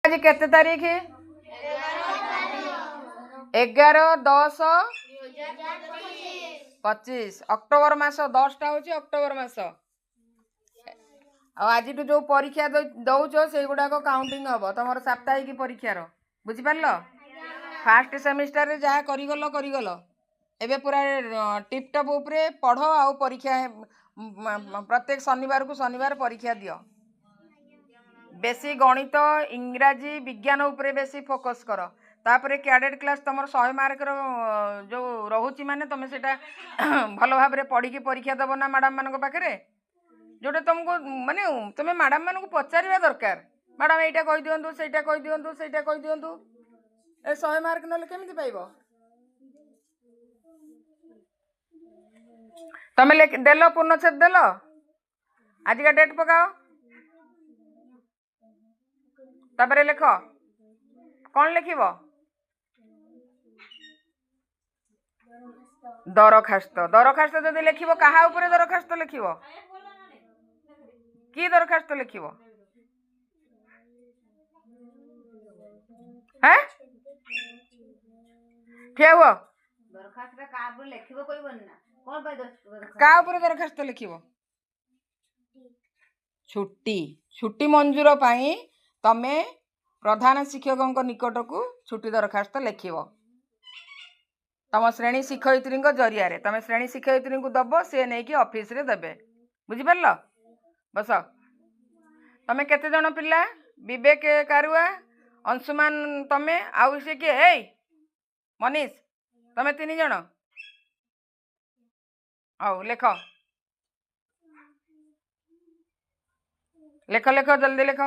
आज केते तारीख 11/10/2025 अक्टोबर मास 10टा हूँ अक्टोबर मास आज जो परीक्षा दौच से गुड़ाक काउंटिंग हम तुम साप्ताहिक परीक्षार बुझिपार फास्ट सेमिस्टर जहाँ करगल एबे पूरा टिपटप उपरे पढ़ आ परीक्षा प्रत्येक शनिवार को शनिवार परीक्षा दियो बेसी गणित इंग्राजी विज्ञान उपरे बेसी फोकस कर तापर कैडेट क्लास तुम 100 मार्क जो रोचे माने तुम से भल भाव पढ़ी परीक्षा दब ना मैडम मान पाखे जोटा तुमको माने तुम्हें मैडम मान पचार दरकार मैडम यहाँ कही दिंतु से कही दिंतु से कही दिंतु 100 मार्क ना केमी पाइब तुम देल पूर्णछेद देल आज का डेट पकाओ तापर लिख कौन लिख दरखास्त दरखास्त जदि लिख क्या दरखास्त लिख कि दरखास्त लिख ठिया हुआ दरखास्त लिख छुट्टी छुट्टी मंजूर पाई तमे प्रधान शिक्षकों निकट को छुट्टी दरखास्त लिख तम श्रेणी शिक्षयित्री जरिया तुम श्रेणी शिक्षयित्री को दब सी नहीं ऑफिस रे देबे बुझिपार बस तमें केते जन पिला विवेक कारुआ अंशुमान तमे आउ से किए ए मनीष तमें 3 जन आओ लेख लेख लेख जल्दी लेख